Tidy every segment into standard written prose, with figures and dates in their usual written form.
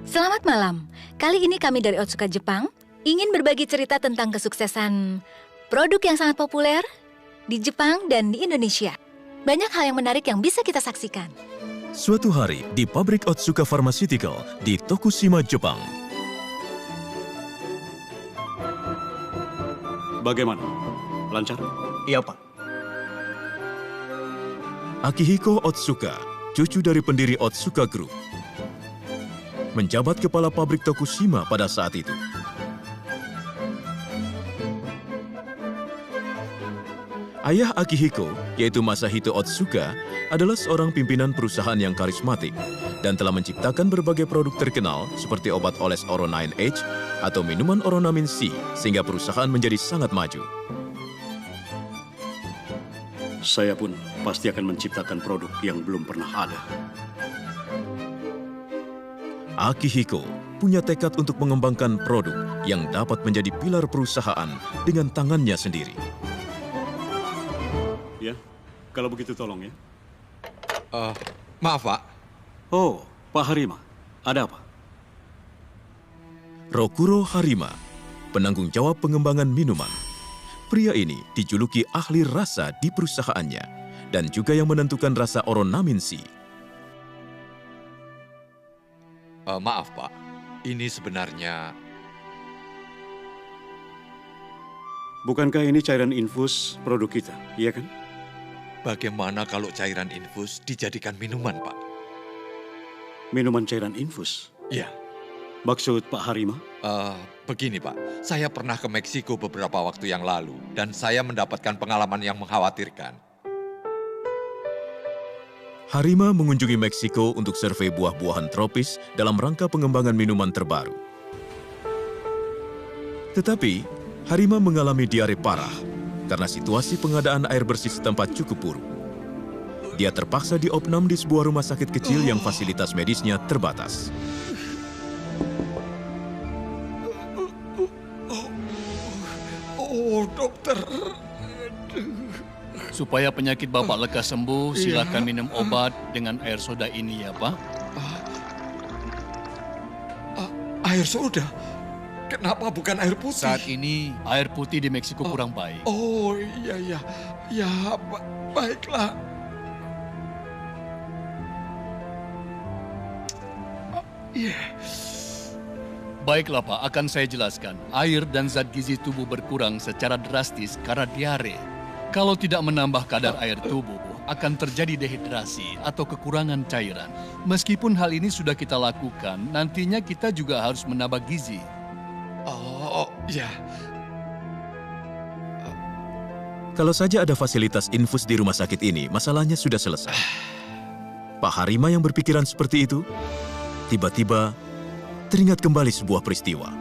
Selamat malam. Kali ini kami dari Otsuka Jepang ingin berbagi cerita tentang kesuksesan produk yang sangat populer di Jepang dan di Indonesia. Banyak hal yang menarik yang bisa kita saksikan. Suatu hari di pabrik Otsuka Pharmaceutical di Tokushima, Jepang. Bagaimana? Lancar? Iya, Pak. Akihiko Otsuka, cucu dari pendiri Otsuka Group, menjabat kepala pabrik Tokushima pada saat itu. Ayah Akihiko, yaitu Masahito Otsuka, adalah seorang pimpinan perusahaan yang karismatik dan telah menciptakan berbagai produk terkenal seperti obat oles Oro 9H atau minuman Oronamin C, sehingga perusahaan menjadi sangat maju. Saya pun pasti akan menciptakan produk yang belum pernah ada. Akihiko punya tekad untuk mengembangkan produk yang dapat menjadi pilar perusahaan dengan tangannya sendiri. Ya, kalau begitu tolong ya. Maaf, Pak. Oh, Pak Harima, ada apa? Rokuro Harima, penanggung jawab pengembangan minuman. Pria ini dijuluki ahli rasa di perusahaannya dan juga yang menentukan rasa Oronamin C. Maaf, Pak. Ini sebenarnya... Bukankah ini cairan infus produk kita, iya kan? Bagaimana kalau cairan infus dijadikan minuman, Pak? Minuman cairan infus? Iya. Maksud Pak Harima? Begini, Pak. Saya pernah ke Meksiko beberapa waktu yang lalu dan saya mendapatkan pengalaman yang mengkhawatirkan. Harima mengunjungi Meksiko untuk survei buah-buahan tropis dalam rangka pengembangan minuman terbaru. Tetapi, Harima mengalami diare parah karena situasi pengadaan air bersih setempat cukup buruk. Dia terpaksa diopnam di sebuah rumah sakit kecil yang fasilitas medisnya terbatas. Oh, dokter. Supaya penyakit Bapak lekas sembuh, silakan minum obat dengan air soda ini ya, Pak. Air soda? Kenapa bukan air putih? Saat ini air putih di Meksiko kurang baik. Oh, iya. Ya, baiklah. Baiklah, Pak, akan saya jelaskan. Air dan zat gizi tubuh berkurang secara drastis karena diare. Kalau tidak menambah kadar air tubuh, akan terjadi dehidrasi atau kekurangan cairan. Meskipun hal ini sudah kita lakukan, nantinya kita juga harus menambah gizi. Oh, ya. Kalau saja ada fasilitas infus di rumah sakit ini, masalahnya sudah selesai. Pak Harima yang berpikiran seperti itu, tiba-tiba teringat kembali sebuah peristiwa.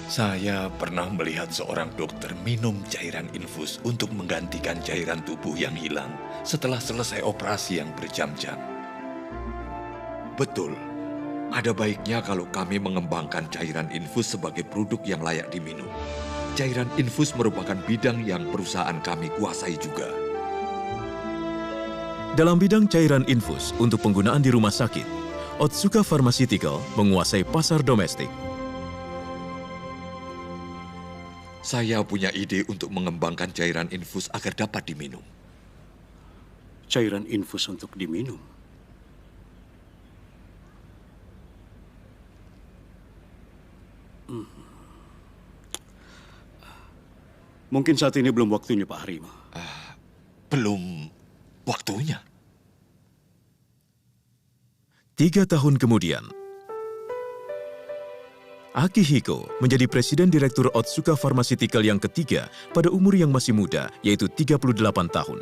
Saya pernah melihat seorang dokter minum cairan infus untuk menggantikan cairan tubuh yang hilang setelah selesai operasi yang berjam-jam. Betul. Ada baiknya kalau kami mengembangkan cairan infus sebagai produk yang layak diminum. Cairan infus merupakan bidang yang perusahaan kami kuasai juga. Dalam bidang cairan infus untuk penggunaan di rumah sakit, Otsuka Pharmaceutical menguasai pasar domestik. Saya punya ide untuk mengembangkan cairan infus agar dapat diminum. Cairan infus untuk diminum? Mungkin saat ini belum waktunya, Pak Harima. Belum waktunya. 3 tahun kemudian, Akihiko menjadi presiden direktur Otsuka Pharmaceutical yang ketiga pada umur yang masih muda, yaitu 38 tahun.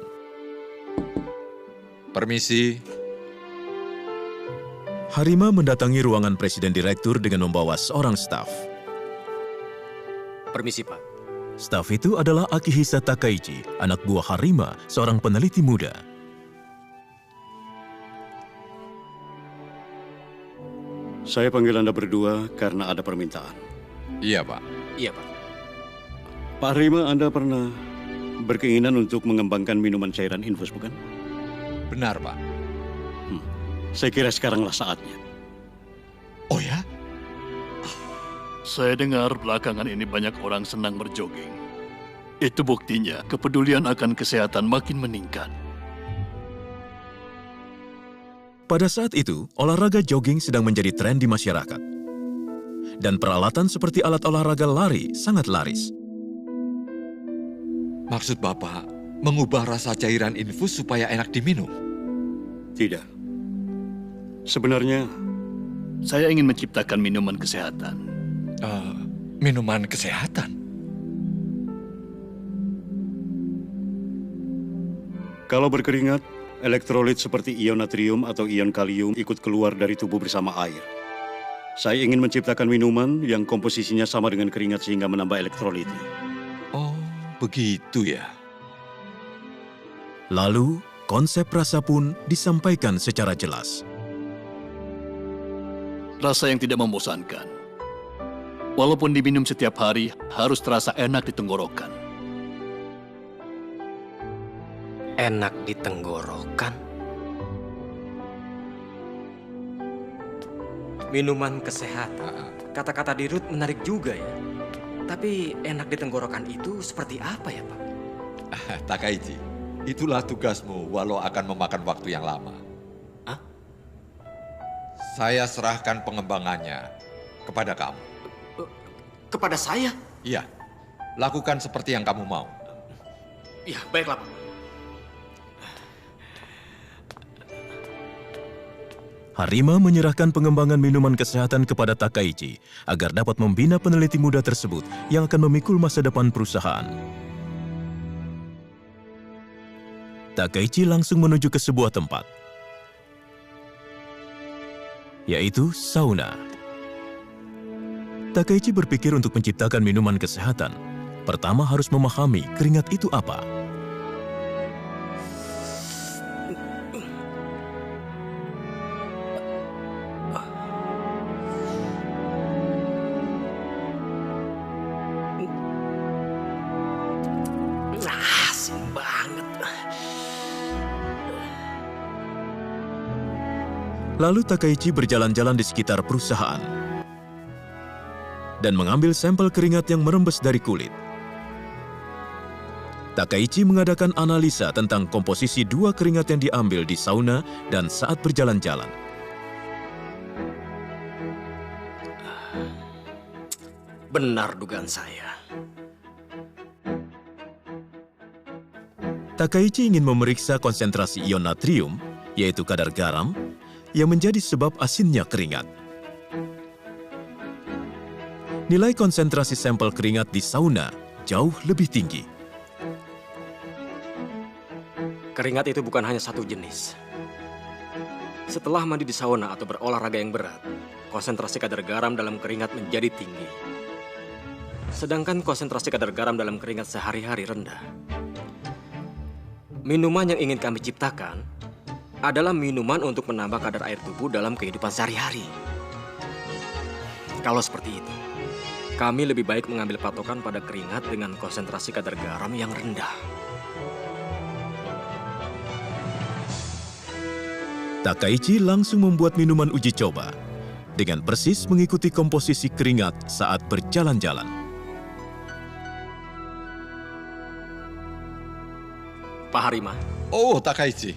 Permisi. Harima mendatangi ruangan presiden direktur dengan membawa seorang staf. Permisi, Pak. Staf itu adalah Akihisa Takaichi, anak buah Harima, seorang peneliti muda. Saya panggil Anda berdua karena ada permintaan. Iya, Pak. Iya, Pak. Pak Harima, Anda pernah berkeinginan untuk mengembangkan minuman cairan infus, bukan? Benar, Pak. Saya kira sekaranglah saatnya. Saya dengar belakangan ini banyak orang senang berjoging. Itu buktinya kepedulian akan kesehatan makin meningkat. Pada saat itu, olahraga jogging sedang menjadi tren di masyarakat. Dan peralatan seperti alat olahraga lari sangat laris. Maksud Bapak, mengubah rasa cairan infus supaya enak diminum? Tidak. Sebenarnya, Saya ingin menciptakan minuman kesehatan. Minuman kesehatan? kalau berkeringat, elektrolit seperti ion natrium atau ion kalium ikut keluar dari tubuh bersama air. Saya ingin menciptakan minuman yang komposisinya sama dengan keringat sehingga menambah elektrolitnya. Oh, begitu ya. Lalu, konsep rasa pun disampaikan secara jelas. Rasa yang tidak membosankan. Walaupun diminum setiap hari, harus terasa enak di tenggorokan. Enak di tenggorokan? Minuman kesehatan. Kata-kata dirut menarik juga ya. Tapi enak di tenggorokan itu seperti apa ya, Pak? Takaichi, itulah tugasmu walau akan memakan waktu yang lama. Hah? Saya serahkan pengembangannya kepada kamu. Kepada saya? Iya, lakukan seperti yang kamu mau. Ya, baiklah, Pak. Harima menyerahkan pengembangan minuman kesehatan kepada Takaichi agar dapat membina peneliti muda tersebut yang akan memikul masa depan perusahaan. Takaichi langsung menuju ke sebuah tempat, yaitu sauna. Takaichi berpikir untuk menciptakan minuman kesehatan. Pertama harus memahami keringat itu apa. Asin banget. Lalu Takaichi berjalan-jalan di sekitar perusahaan dan mengambil sampel keringat yang merembes dari kulit. Takaichi mengadakan analisa tentang komposisi dua keringat yang diambil di sauna dan saat berjalan-jalan. Benar dugaan saya. Takaichi ingin memeriksa konsentrasi ion natrium, yaitu kadar garam, yang menjadi sebab asinnya keringat. Nilai konsentrasi sampel keringat di sauna jauh lebih tinggi. Keringat itu bukan hanya satu jenis. Setelah mandi di sauna atau berolahraga yang berat, konsentrasi kadar garam dalam keringat menjadi tinggi. Sedangkan konsentrasi kadar garam dalam keringat sehari-hari rendah. Minuman yang ingin kami ciptakan adalah minuman untuk menambah kadar air tubuh dalam kehidupan sehari-hari. Kalau seperti itu, kami lebih baik mengambil patokan pada keringat dengan konsentrasi kadar garam yang rendah. Takaichi langsung membuat minuman uji coba dengan persis mengikuti komposisi keringat saat berjalan-jalan. Pak Harima, Oh, Takaichi.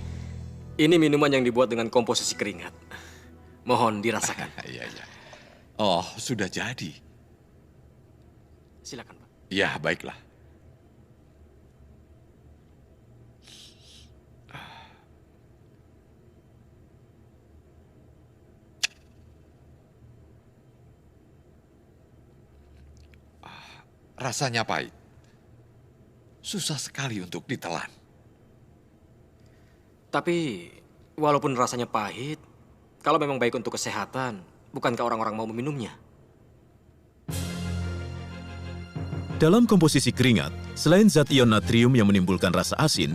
ini minuman yang dibuat dengan komposisi keringat. Mohon dirasakan. Iya, iya. Oh, sudah jadi. Silakan, Pak. Ya, baiklah. Rasanya pahit. Susah sekali untuk ditelan. Tapi, walaupun rasanya pahit, kalau memang baik untuk kesehatan, bukankah orang-orang mau meminumnya? Dalam komposisi keringat, selain zat ion natrium yang menimbulkan rasa asin,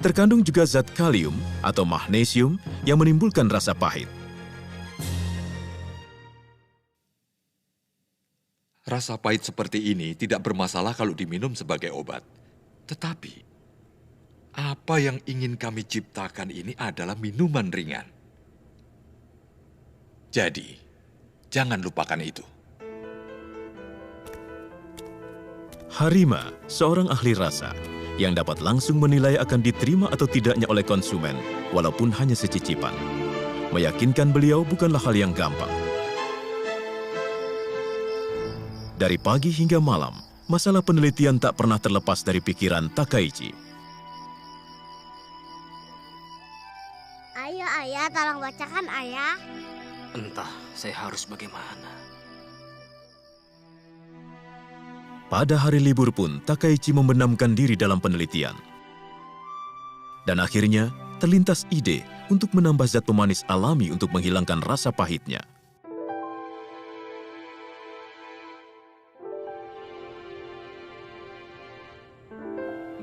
terkandung juga zat kalium atau magnesium yang menimbulkan rasa pahit. Rasa pahit seperti ini tidak bermasalah kalau diminum sebagai obat. Tetapi, apa yang ingin kami ciptakan ini adalah minuman ringan. Jadi, jangan lupakan itu. Harima, seorang ahli rasa yang dapat langsung menilai akan diterima atau tidaknya oleh konsumen, walaupun hanya secicipan. Meyakinkan beliau bukanlah hal yang gampang. Dari pagi hingga malam, masalah penelitian tak pernah terlepas dari pikiran Takaichi. Ayo ayah, tolong bacakan ayah. Entah saya harus bagaimana. Pada hari libur pun, Takaichi membenamkan diri dalam penelitian. Dan akhirnya, terlintas ide untuk menambah zat pemanis alami untuk menghilangkan rasa pahitnya.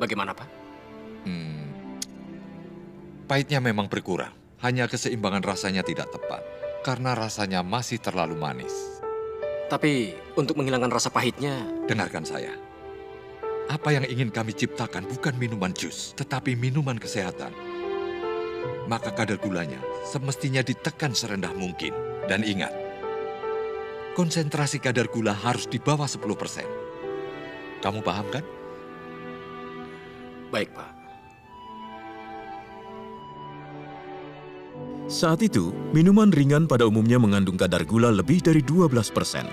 Bagaimana, Pak? Pahitnya memang berkurang. Hanya keseimbangan rasanya tidak tepat. Karena rasanya masih terlalu manis. Tapi untuk menghilangkan rasa pahitnya, Dengarkan saya. Apa yang ingin kami ciptakan bukan minuman jus, tetapi minuman kesehatan. Maka kadar gulanya semestinya ditekan serendah mungkin. Dan ingat, konsentrasi kadar gula harus di bawah 10%. Kamu paham kan? baik, Pak. Saat itu, minuman ringan pada umumnya mengandung kadar gula lebih dari 12%.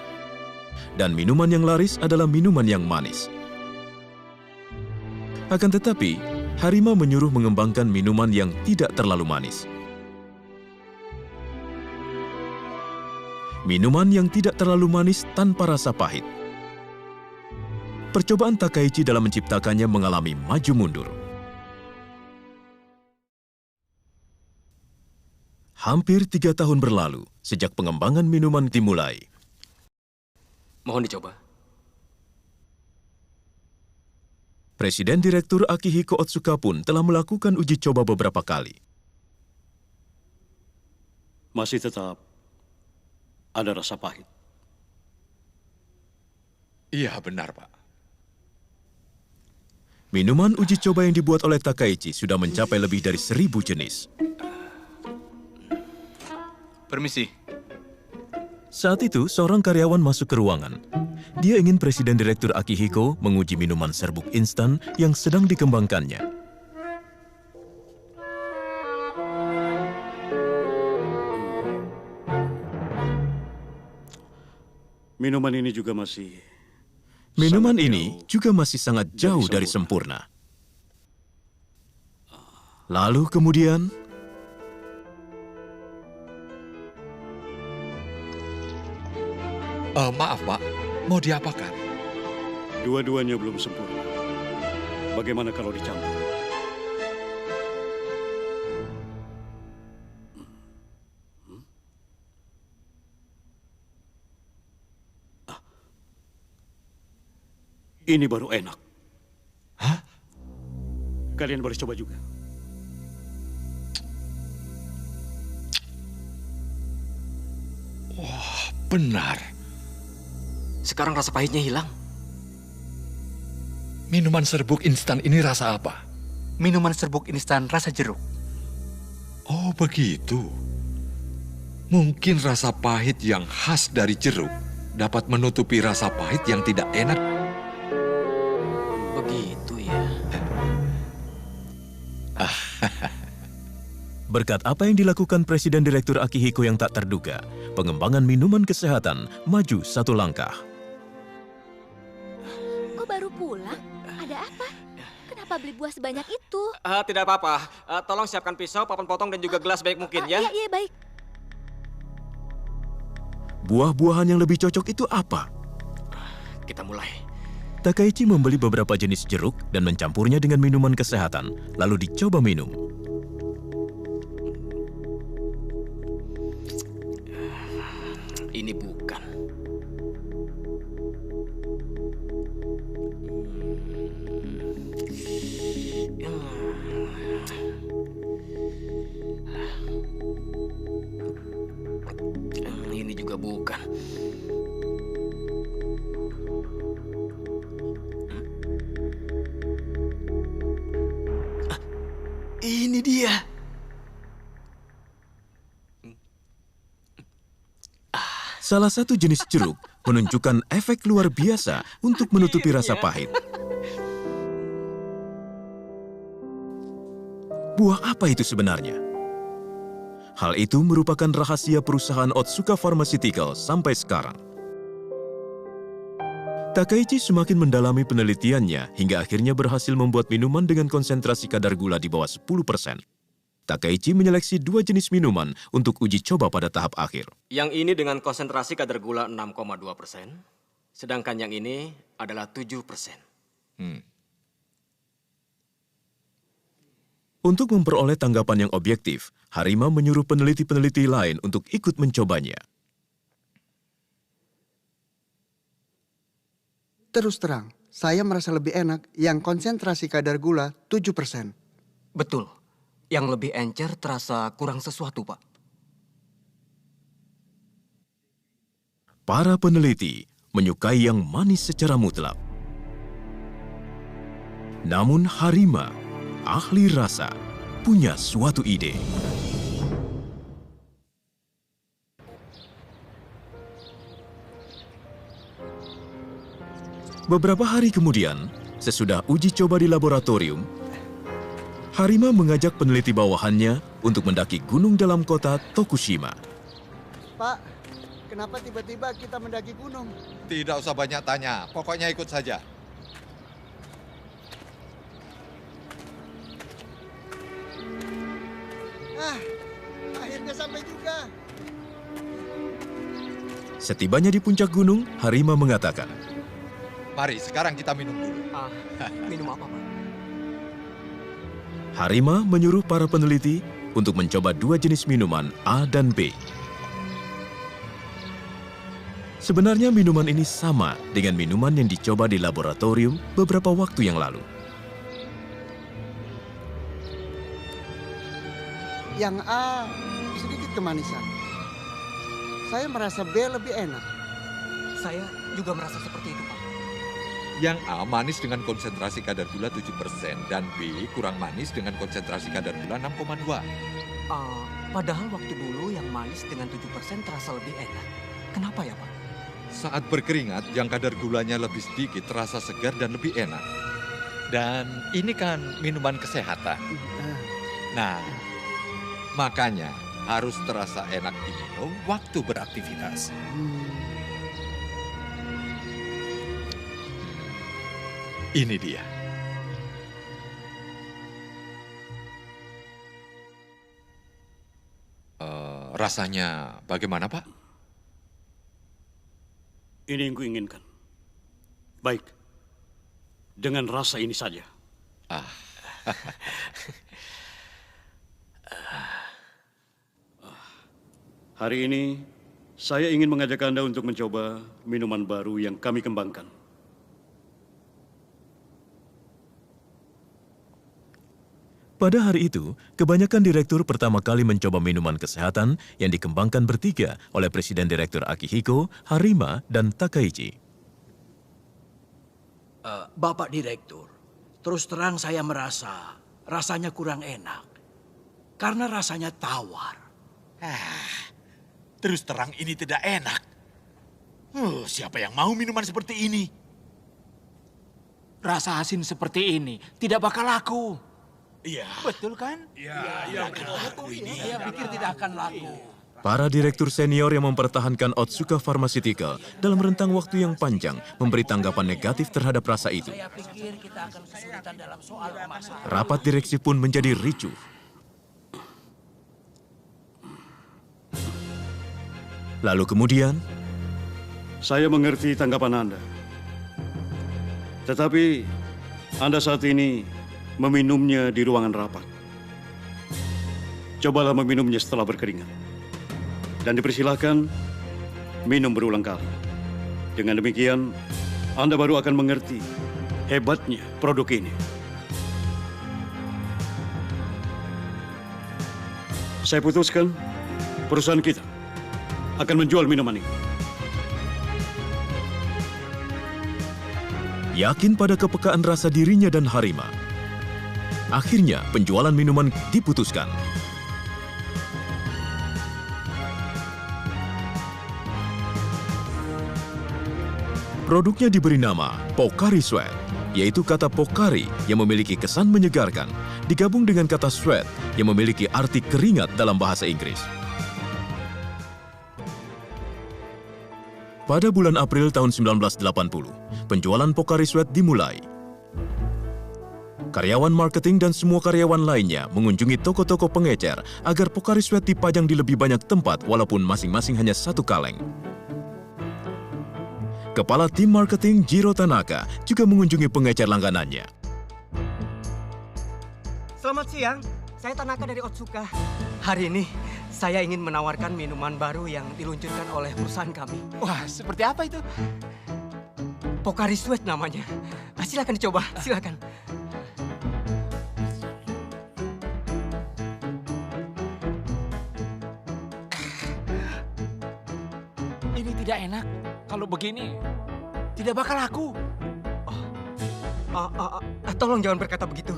Dan minuman yang laris adalah minuman yang manis. Akan tetapi, Harima menyuruh mengembangkan minuman yang tidak terlalu manis. Minuman yang tidak terlalu manis tanpa rasa pahit. Percobaan Takaichi dalam menciptakannya mengalami maju mundur. Hampir 3 tahun berlalu sejak pengembangan minuman dimulai. Mohon dicoba. Presiden Direktur Akihiko Otsuka pun telah melakukan uji coba beberapa kali. Masih tetap ada rasa pahit. Iya, benar, Pak. Minuman uji coba yang dibuat oleh Takaichi sudah mencapai lebih dari 1.000 jenis. Permisi. Saat itu, seorang karyawan masuk ke ruangan. Dia ingin Presiden Direktur Akihiko menguji minuman serbuk instan yang sedang dikembangkannya. Minuman ini juga masih... Minuman sangat ini jauh juga masih sangat jauh dari sempurna. Lalu kemudian... Maaf, Pak. Mau diapakan? Dua-duanya belum sempurna. Bagaimana kalau dicampur? Ini baru enak. Hah? Kalian boleh coba juga. Benar. Sekarang rasa pahitnya hilang. Minuman serbuk instan ini rasa apa? Minuman serbuk instan rasa jeruk. Oh, begitu. Mungkin rasa pahit yang khas dari jeruk dapat menutupi rasa pahit yang tidak enak. Begitu ya. Berkat apa yang dilakukan Presiden Direktur Akihiko yang tak terduga, pengembangan minuman kesehatan maju satu langkah. Kok baru pulang? Ada apa? Kenapa beli buah sebanyak itu? Tidak apa-apa. Tolong siapkan pisau, papan potong, dan juga gelas baik mungkin ya. Iya, baik. Buah-buahan yang lebih cocok itu apa? Kita mulai. Takaichi membeli beberapa jenis jeruk dan mencampurnya dengan minuman kesehatan, lalu dicoba minum. Ini bukan. Ini juga bukan. Ini dia. Salah satu jenis jeruk menunjukkan efek luar biasa untuk menutupi rasa pahit. Buah apa itu sebenarnya? Hal itu merupakan rahasia perusahaan Otsuka Pharmaceutical sampai sekarang. Takaichi semakin mendalami penelitiannya hingga akhirnya berhasil membuat minuman dengan konsentrasi kadar gula di bawah 10%. Takaichi menyeleksi 2 jenis minuman untuk uji coba pada tahap akhir. Yang ini dengan konsentrasi kadar gula 6,2%, sedangkan yang ini adalah 7%. Untuk memperoleh tanggapan yang objektif, Harima menyuruh peneliti-peneliti lain untuk ikut mencobanya. Terus terang, saya merasa lebih enak yang konsentrasi kadar gula 7%. Betul. Yang lebih encer terasa kurang sesuatu, Pak. Para peneliti menyukai yang manis secara mutlak. Namun Harima, ahli rasa, punya suatu ide. Beberapa hari kemudian, sesudah uji coba di laboratorium, Harima mengajak peneliti bawahannya untuk mendaki gunung dalam kota Tokushima. Pak, kenapa tiba-tiba kita mendaki gunung? Tidak usah banyak tanya, pokoknya ikut saja. Akhirnya sampai juga. Setibanya di puncak gunung, Harima mengatakan, Mari, sekarang kita minum dulu. Minum apa, Pak? Harima menyuruh para peneliti untuk mencoba 2 jenis minuman A dan B. Sebenarnya minuman ini sama dengan minuman yang dicoba di laboratorium beberapa waktu yang lalu. Yang A sedikit kemanisan. Saya merasa B lebih enak. Saya juga merasa seperti itu, Pak. Yang A manis dengan konsentrasi kadar gula 7% dan B kurang manis dengan konsentrasi kadar gula 6,2. Padahal waktu dulu yang manis dengan 7% terasa lebih enak. Kenapa ya, Pak? Saat berkeringat, yang kadar gulanya lebih sedikit terasa segar dan lebih enak. Dan ini kan minuman kesehatan. Nah, makanya harus terasa enak diminum waktu beraktivitas. Ini dia. Rasanya bagaimana, Pak? Ini yang kuinginkan. Baik, dengan rasa ini saja. Hari ini, saya ingin mengajak Anda untuk mencoba minuman baru yang kami kembangkan. Pada hari itu, kebanyakan direktur pertama kali mencoba minuman kesehatan yang dikembangkan bertiga oleh Presiden Direktur Akihiko, Harima, dan Takaichi. Bapak Direktur, terus terang saya merasa rasanya kurang enak. Karena rasanya tawar. Terus terang ini tidak enak. Siapa yang mau minuman seperti ini? Rasa asin seperti ini tidak bakal laku. Iya. Betul kan? Iya, Saya pikir tidak akan laku. Para direktur senior yang mempertahankan Otsuka Pharmaceutical dalam rentang waktu yang panjang memberi tanggapan negatif terhadap rasa itu. Saya pikir kita akan kesulitan dalam soal pemasaran. Rapat direksi pun menjadi ricuh. Lalu kemudian, saya mengerti tanggapan Anda. Tetapi Anda saat ini meminumnya di ruangan rapat. Cobalah meminumnya setelah berkeringat. Dan dipersilahkan minum berulang kali. Dengan demikian, Anda baru akan mengerti hebatnya produk ini. Saya putuskan perusahaan kita akan menjual minuman ini. yakin pada kepekaan rasa dirinya dan Harima, akhirnya penjualan minuman diputuskan. Produknya diberi nama Pocari Sweat, yaitu kata Pocari yang memiliki kesan menyegarkan, digabung dengan kata sweat yang memiliki arti keringat dalam bahasa Inggris. Pada bulan April tahun 1980, penjualan Pocari Sweat dimulai. Karyawan marketing dan semua karyawan lainnya mengunjungi toko-toko pengecer agar Pocari Sweat dipajang di lebih banyak tempat walaupun masing-masing hanya satu kaleng. Kepala tim marketing Jiro Tanaka juga mengunjungi pengecer langganannya. Selamat siang, saya Tanaka dari Otsuka. Hari ini saya ingin menawarkan minuman baru yang diluncurkan oleh perusahaan kami. Wah, seperti apa itu? Pocari Sweat namanya. Silakan dicoba, silakan. Ini tidak enak. Kalau begini, tidak bakal laku. Tolong jangan berkata begitu.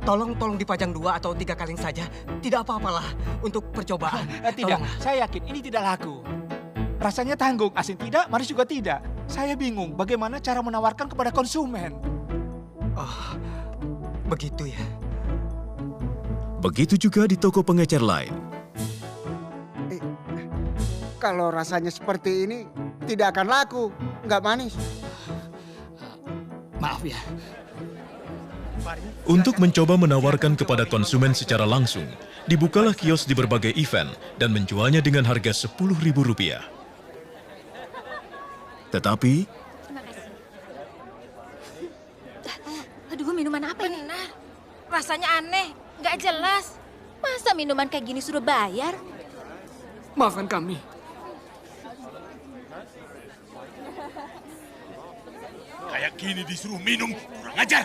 Tolong dipajang 2 atau 3 kaleng saja. Tidak apa-apalah untuk percobaan. Tidak, Tolonglah. saya yakin ini tidak laku. Rasanya tanggung, asin tidak, manis juga tidak. Saya bingung bagaimana cara menawarkan kepada konsumen. Oh, begitu ya. Begitu juga di toko pengecer lain. Kalau rasanya seperti ini, tidak akan laku. Nggak manis. Maaf ya. Untuk mencoba menawarkan kepada konsumen secara langsung, dibukalah kios di berbagai event dan menjualnya dengan harga Rp10.000. Tetapi, Aduh, minuman apa ini? Benar, rasanya aneh, nggak jelas. Masa minuman kayak gini suruh bayar? Maafkan kami. Kayak gini disuruh minum, kurang ajar.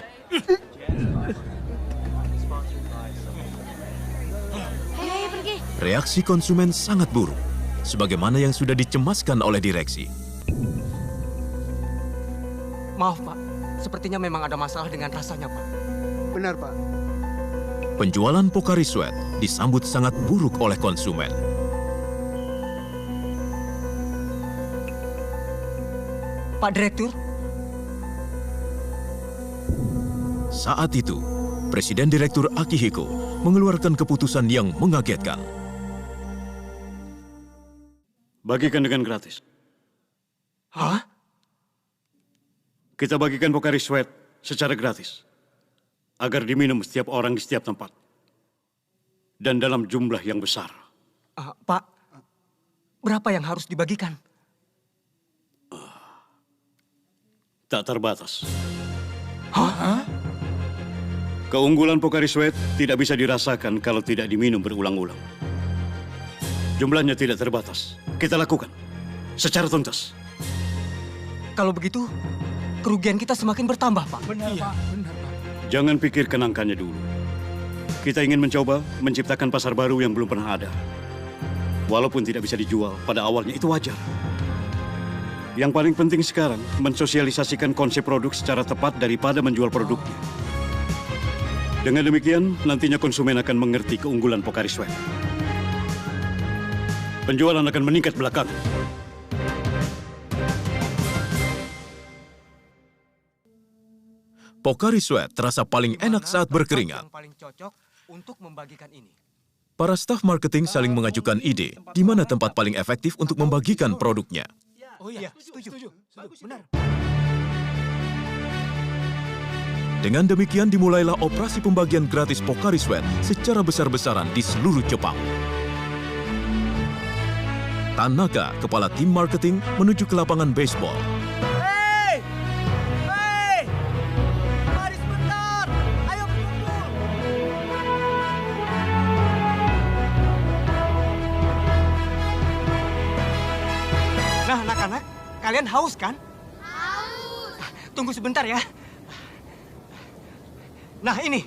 Hei, pergi. reaksi konsumen sangat buruk, sebagaimana yang sudah dicemaskan oleh direksi. Maaf, Pak. Sepertinya memang ada masalah dengan rasanya, Pak. Benar, Pak. Penjualan Pocari Sweat disambut sangat buruk oleh konsumen. Pak Direktur, Saat itu, Presiden Direktur Akihiko mengeluarkan keputusan yang mengagetkan. Bagikan dengan gratis. Hah? Kita bagikan Pocari Sweat secara gratis. Agar diminum setiap orang di setiap tempat. Dan dalam jumlah yang besar. Pak, berapa yang harus dibagikan? Tak terbatas. Hah? Keunggulan Pocari Sweat tidak bisa dirasakan kalau tidak diminum berulang-ulang. Jumlahnya tidak terbatas. Kita lakukan secara tuntas. Kalau begitu, kerugian kita semakin bertambah, Pak. Benar, Pak. Benar, Pak. Jangan pikirkan angkanya dulu. Kita ingin mencoba menciptakan pasar baru yang belum pernah ada. Walaupun tidak bisa dijual, pada awalnya itu wajar. Yang paling penting sekarang, mensosialisasikan konsep produk secara tepat daripada menjual produknya. Dengan demikian, nantinya konsumen akan mengerti keunggulan Pocari Sweat. Penjualan akan meningkat belakangan. Pocari Sweat terasa paling enak saat berkeringat. Yang paling cocok untuk membagikan ini. Para staf marketing saling mengajukan ide di mana tempat paling efektif untuk membagikan produknya. Oh iya, setuju. Bagus, benar. Dengan demikian dimulailah operasi pembagian gratis Pocari Sweat secara besar-besaran di seluruh Jepang. Tanaka, kepala tim marketing, menuju ke lapangan baseball. Hei! Hei! Mari sebentar! Ayo berkumpul! Nah, anak-anak, kalian haus kan? Haus! Tunggu sebentar ya. Nah, ini,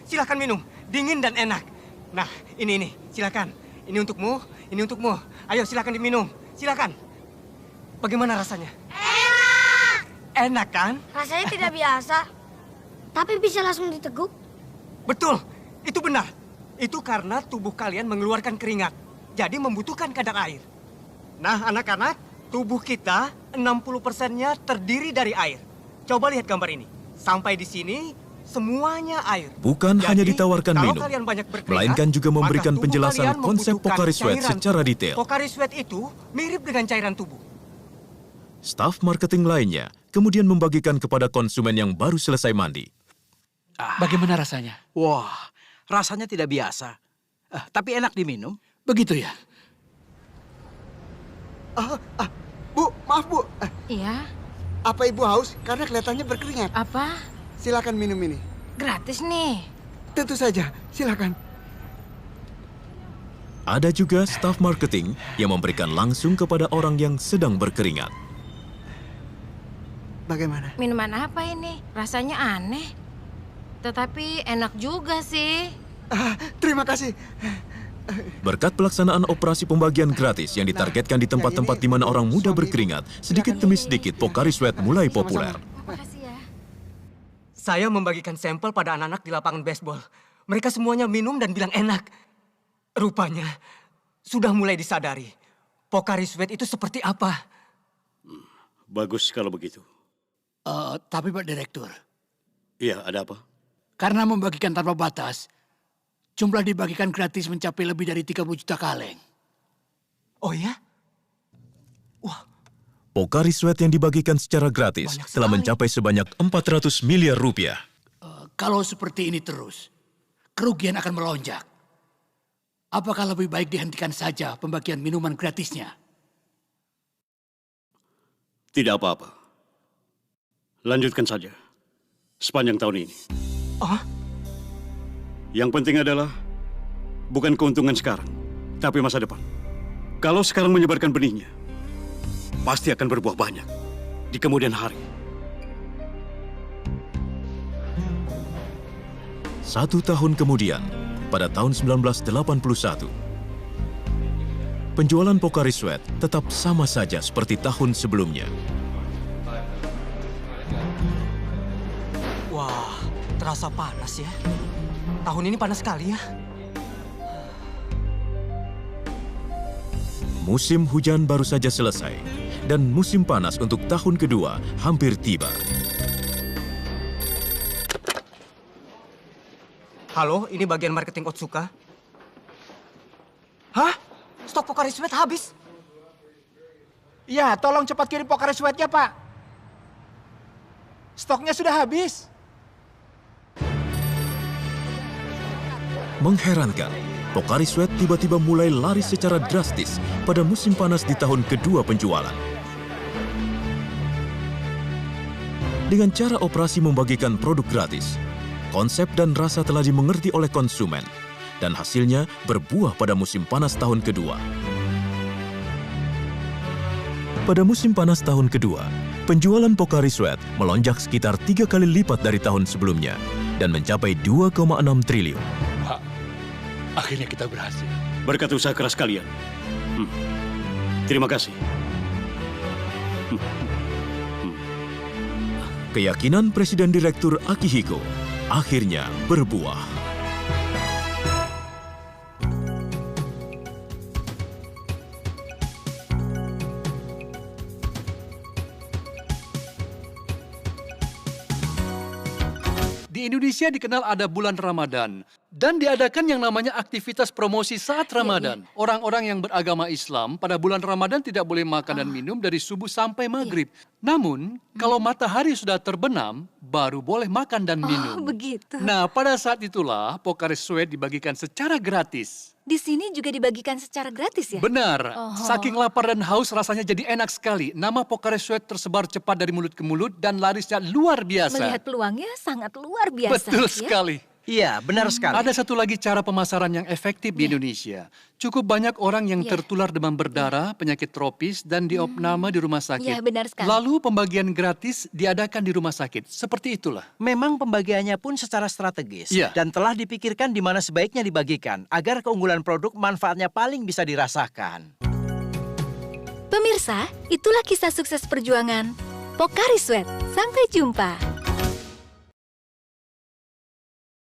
silakan minum. Dingin dan enak. Nah, ini, silakan. Ini untukmu, ini untukmu. Ayo, silakan diminum. Silakan. Bagaimana rasanya? Enak! Enak kan? Rasanya tidak biasa, tapi bisa langsung diteguk. Betul, itu benar. Itu karena tubuh kalian mengeluarkan keringat. Jadi membutuhkan kadar air. Nah, anak-anak, Tubuh kita 60%-nya terdiri dari air. Coba lihat gambar ini. Sampai di sini semuanya air. Bukan hanya ditawarkan kalau minum, kalian banyak berkeringat, melainkan juga memberikan maka tubuh penjelasan kalian konsep membutuhkan Pocari Sweat cairan secara tubuh. detail. Pocari Sweat itu mirip dengan cairan tubuh. Staf marketing lainnya kemudian membagikan kepada konsumen yang baru selesai mandi. Bagaimana rasanya? Wah, rasanya tidak biasa. Tapi enak diminum. Begitu ya? Bu, maaf Bu. Iya, Apa Ibu haus? Karena kelihatannya berkeringat. apa? Silakan minum ini. Gratis nih. Tentu saja, silakan. Ada juga staf marketing yang memberikan langsung kepada orang yang sedang berkeringat. Bagaimana? Minuman apa ini? Rasanya aneh. Tetapi enak juga sih. Terima kasih. Berkat pelaksanaan operasi pembagian gratis yang ditargetkan di tempat-tempat di mana orang muda berkeringat, sedikit demi sedikit Pocari Sweat mulai populer. Makasih ya. Saya membagikan sampel pada anak-anak di lapangan baseball. Mereka semuanya minum dan bilang enak. Rupanya sudah mulai disadari. Pocari Sweat itu seperti apa. Bagus kalau begitu. Tapi Pak Direktur, Iya, ada apa? karena membagikan tanpa batas, jumlah dibagikan gratis mencapai lebih dari 30 juta kaleng. Oh ya? Pocari Sweat yang dibagikan secara gratis telah mencapai sebanyak 400 miliar rupiah. Kalau seperti ini terus, kerugian akan melonjak. Apakah lebih baik dihentikan saja pembagian minuman gratisnya? Tidak apa-apa. Lanjutkan saja. Sepanjang tahun ini. Yang penting adalah bukan keuntungan sekarang, tapi masa depan. Kalau sekarang menyebarkan benihnya, pasti akan berbuah banyak di kemudian hari. 1 tahun kemudian, pada tahun 1981, penjualan Pocari Sweat tetap sama saja seperti tahun sebelumnya. Wah, terasa panas ya. Tahun ini panas sekali ya. Musim hujan baru saja selesai, dan musim panas untuk tahun kedua hampir tiba. Halo, ini bagian marketing Otsuka. Hah? Stok Pocari Sweat habis? Ya, tolong cepat kirim Pocari Sweat-nya, Pak. Stoknya sudah habis. Mengherankan, Pocari Sweat tiba-tiba mulai laris secara drastis pada musim panas di tahun kedua penjualan. Dengan cara operasi membagikan produk gratis, konsep dan rasa telah dimengerti oleh konsumen, dan hasilnya berbuah pada musim panas tahun kedua. Pada musim panas tahun kedua, penjualan Pocari Sweat melonjak sekitar 3 kali lipat dari tahun sebelumnya dan mencapai 2,6 triliun. Pak, akhirnya kita berhasil. Berkat usaha keras kalian. Terima kasih. Keyakinan Presiden Direktur Akihiko akhirnya berbuah. Di Indonesia dikenal ada bulan Ramadan dan diadakan yang namanya aktivitas promosi saat Ramadan. Orang-orang yang beragama Islam pada bulan Ramadan tidak boleh makan dan minum dari subuh sampai maghrib. Namun, kalau matahari sudah terbenam, baru boleh makan dan minum. Begitu. Nah, pada saat itulah Pocari Sweat dibagikan secara gratis. Di sini juga dibagikan secara gratis ya? Benar. Oh. Saking lapar dan haus rasanya jadi enak sekali. Nama Pocari Sweat tersebar cepat dari mulut ke mulut dan larisnya luar biasa. Melihat peluangnya sangat luar biasa. Betul ya? sekali. Iya, benar sekali. Ada satu lagi cara pemasaran yang efektif di Indonesia. Cukup banyak orang yang tertular demam berdarah, penyakit tropis, dan diopname di rumah sakit. Iya, benar sekali. Lalu pembagian gratis diadakan di rumah sakit. Seperti itulah. Memang pembagiannya pun secara strategis. Iya. Dan telah dipikirkan di mana sebaiknya dibagikan, agar keunggulan produk manfaatnya paling bisa dirasakan. Pemirsa, itulah kisah sukses perjuangan Pocari Sweat. Sampai jumpa.